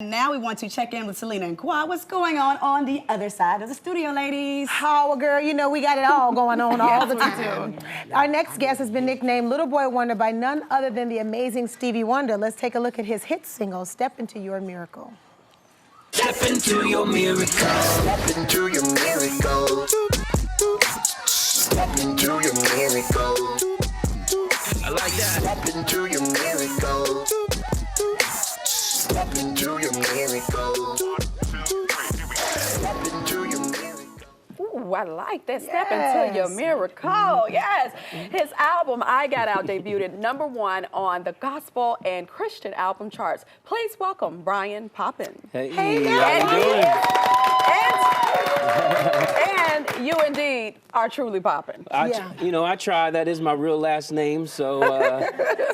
Now we want to check in with Selena and Quad. What's going on the other side of the studio, ladies? Oh, girl, you know we got it all going on all the time. Our next guest has been nicknamed Little Boy Wonder by none other than the amazing Stevie Wonder. Let's take a look at his hit single, Step Into Your Miracle. Step into your miracle. Step into your miracle. Step into your miracle. I like that. Step into your miracle. Step into your miracle. Step into your miracle. Ooh, I like that. Step into your miracle. Yes. His album, I Got Out, debuted at #1 on the gospel and Christian album charts. Please welcome BRYAN Popin. Hey, and, how you doing? and you indeed are truly poppin'. You know, I try. That is my real last name, so.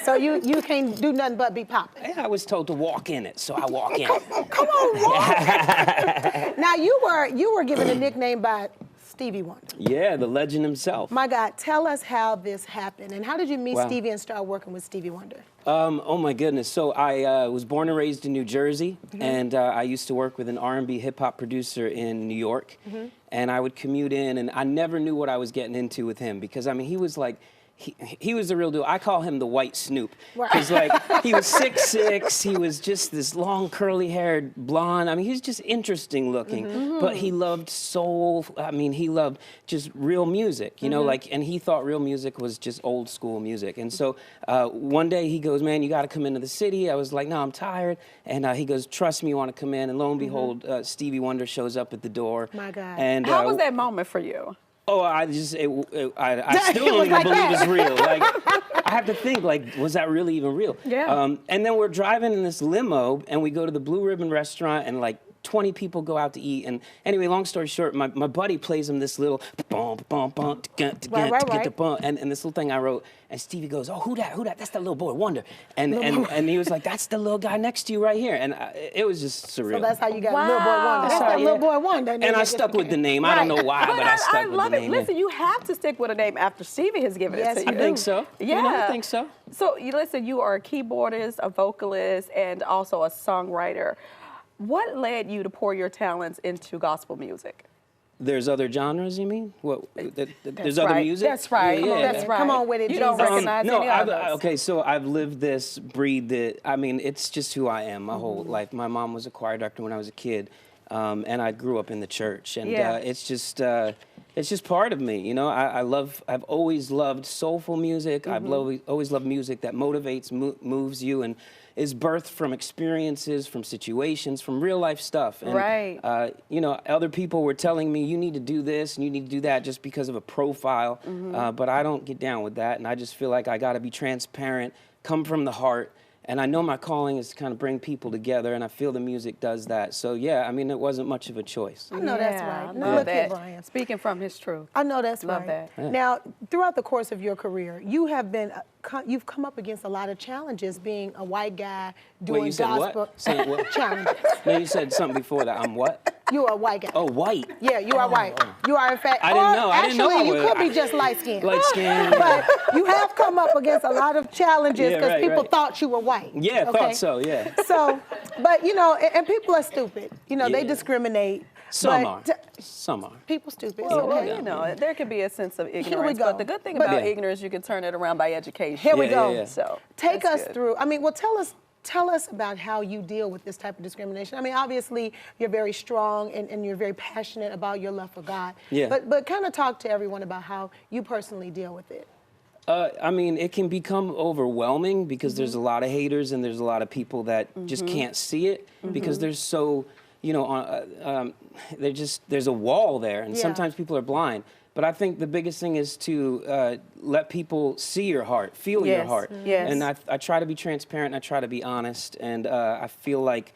So you can't do nothing but be popping. I was told to walk in it, so I walk in it. Come on, walk. Now you were given a nickname by Stevie Wonder. Yeah, the legend himself. My God, tell us how this happened and how did you meet Wow. Stevie and start working with Stevie Wonder? Oh my goodness. So I was born and raised in New Jersey, and I used to work with an R&B hip hop producer in New York, and I would commute in, and I never knew what I was getting into with him because I mean he was like. He was the real deal. I call him the white Snoop. Because like he was 6'6", he was just this long curly haired blonde. I mean, he was just interesting looking. But he loved soul. I mean, he loved just real music, you know, like, and he thought real music was just old school music. And so one day he goes, man, you got to come into the city. I was like, no, I'm tired. And he goes, trust me, you want to come in. And lo and behold, Stevie Wonder shows up at the door. My God. And How was that moment for you? Oh, I still don't even believe it's real. Like, I have to think, like, was that really even real? Yeah. And then we're driving in this limo, and we go to the Blue Ribbon restaurant, and like 20 people go out to eat. And anyway, long story short, my buddy plays him this little bump, bump, bump, to get the bump, and this little thing I wrote. And Stevie goes, oh, who that? Who that? That's that little boy Wonder. And he was like, that's the little guy next to you right here. And it was just surreal. So that's how you got Little Boy Wonder. That's that Little Boy Wonder. And I stuck with the name. I don't know why, but I stuck with the name. I love it. Listen, you have to stick with a name after Stevie has given it to you. I think so. Yeah. You know, I think so. So listen, you are a keyboardist, a vocalist, and also a songwriter. What led you to pour your talents into gospel music? There's other genres, you mean? What? There's other music? That's right. Yeah, That's right. Come on with it, You don't recognize any others. Okay, so I've lived this, breathed it. I mean, it's just who I am my whole life. My mom was a choir director when I was a kid, and I grew up in the church. And it's just part of me, you know? I've always loved soulful music. I've always loved music that motivates, moves you, and is birthed from experiences, from situations, from real life stuff. And, you know, other people were telling me, you need to do this and you need to do that just because of a profile. But I don't get down with that. And I just feel like I got to be transparent, come from the heart. And I know my calling is to kind of bring people together, and I feel the music does that. So, yeah, I mean, it wasn't much of a choice. I know that's right. Love Look that. at BRYAN. Speaking from his truth. I know that's Love right. that. Now, throughout the course of your career, you have been, you've come up against a lot of challenges being a white guy doing Wait, you said gospel what? Said what? challenges. No, you said something before that. I'm what? You are a white guy. Oh, white. Yeah, you are white. You are, in fact, I didn't know. I actually, didn't know I you was. could be just light-skinned. Light-skinned. But you have come up against a lot of challenges Yeah, because right, people right. thought you were white. Yeah, okay? thought so, yeah. So, but you know, and people are stupid. You know, they Yeah. discriminate. Some but are. Some are. People stupid. Well, okay. you know, there could be a sense of ignorance, go. but the good thing But- about Yeah. ignorance, you can turn it around by education. Here we go. yeah. So Take that's us good. through. I mean, well, tell us about how you deal with this type of discrimination. I mean, obviously, you're very strong and you're very passionate about your love for God. Yeah. But kind of talk to everyone about how you personally deal with it. I mean, it can become overwhelming because there's a lot of haters and there's a lot of people that just can't see it because there's so, you know, there's a wall there, and sometimes people are blind. But I think the biggest thing is to let people see your heart, feel your heart. Yes. And I try to be transparent, and I try to be honest, and I feel like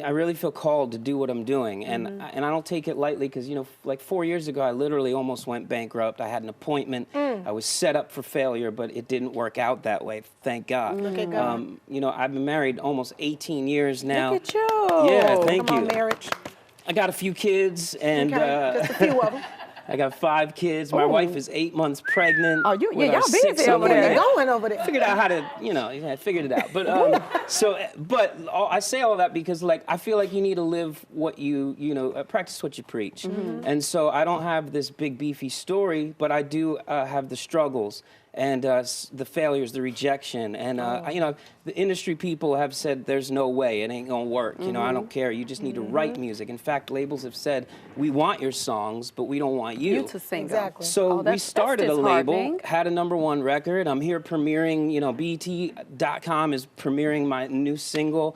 I really feel called to do what I'm doing, and I don't take it lightly because, you know, like 4 years ago, I literally almost went bankrupt. I had an appointment. I was set up for failure, but it didn't work out that way, thank God. Look at God. You know, I've been married almost 18 years now. Look at you. Yeah, thank Come you. on, marriage. I got a few kids, and Okay, just a few of them. I got 5 kids. My wife is 8 months pregnant. Oh, you, with yeah, our y'all busy 6th over son. there. Going over there. Figured out how to, I figured it out. But I say all that because like I feel like you need to live what practice what you preach. And so I don't have this big beefy story, but I do have the struggles and the failures, the rejection, and the industry people have said there's no way, it ain't gonna work. I don't care. You just need to write music. In fact, labels have said we want your songs, but we don't want you. You to sing them. Exactly. So we started a label, disheartening. had a #1 record. I'm here premiering, BET.com is premiering my new single,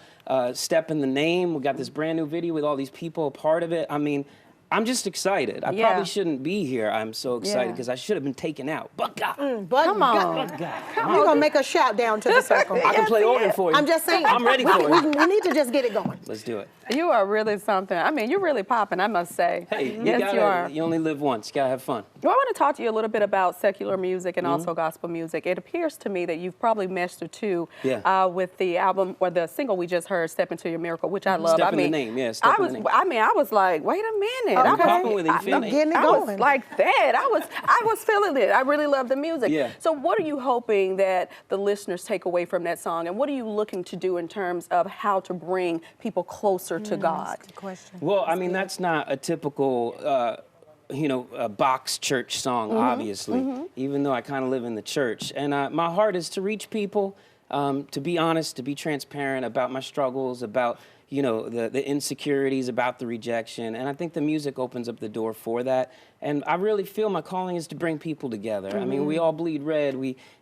Step in the Name. We got this brand new video with all these people a part of it. I mean, I'm just excited. I probably shouldn't be here. I'm so excited because I should have been taken out. But God. Come on. We're going to make a shout down to the circle. I can play organ for you. I'm just saying. I'm ready for it. We need to just get it going. Let's do it. You are really something. I mean, you're really popping, I must say. Hey, yes, you are. You only live once. You gotta have fun. Well, I want to talk to you a little bit about secular music and also gospel music. It appears to me that you've probably meshed the two with the album or the single we just heard, "Step Into Your Miracle," which I love. Step in the Name, yeah. Step in the Name. I was like, wait a minute. Okay. I'm popping with it. You feel I'm me? getting it I going. was like that. I was feeling it. I really love the music. Yeah. So what are you hoping that the listeners take away from that song? And what are you looking to do in terms of how to bring people closer to God? Good question. Well, I mean, that's not a typical, a box church song, obviously, even though I kind of live in the church. And my heart is to reach people, to be honest, to be transparent about my struggles, about the insecurities, about the rejection. And I think the music opens up the door for that. And I really feel my calling is to bring people together. I mean, we all bleed red.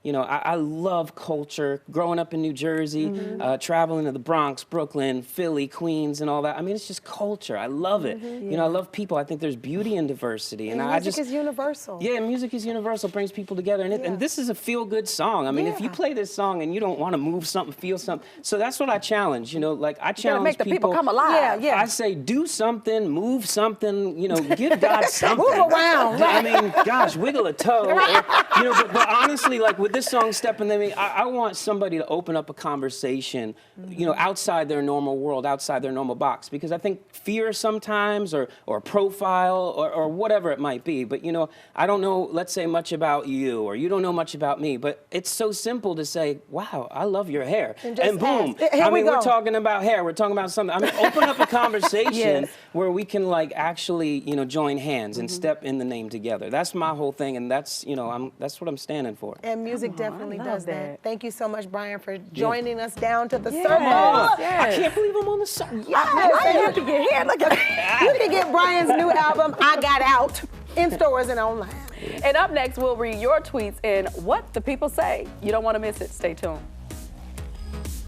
I love culture. Growing up in New Jersey, traveling to the Bronx, Brooklyn, Philly, Queens, and all that. I mean, it's just culture. I love it. I love people. I think there's beauty in diversity. And music is universal. Yeah, music is universal. Brings people together. And this is a feel-good song. I mean, if you play this song and you don't want to move something, feel something. So that's what I challenge. I challenge make the people come alive. Yeah. I say, do something, move something, give God something. Move around. I mean, gosh, wiggle a toe. But honestly, like with this song, Step in the Name, I want somebody to open up a conversation, outside their normal world, outside their normal box. Because I think fear sometimes, or profile, or whatever it might be. But, I don't know, let's say, much about you, or you don't know much about me. But it's so simple to say, wow, I love your hair. And boom. We're talking about hair. We're talking about something. I mean, open up a conversation where we can, like, actually, join hands and step in the name together. That's my whole thing, and that's, that's what I'm standing for. And music definitely does that. Thank you so much, Bryan, for joining us down to the circle. I can't believe I'm on the circle. I have to get here. Look at you can get Bryan's new album, I Got Out, in stores and online. And up next, we'll read your tweets in What the People Say. You don't want to miss it. Stay tuned.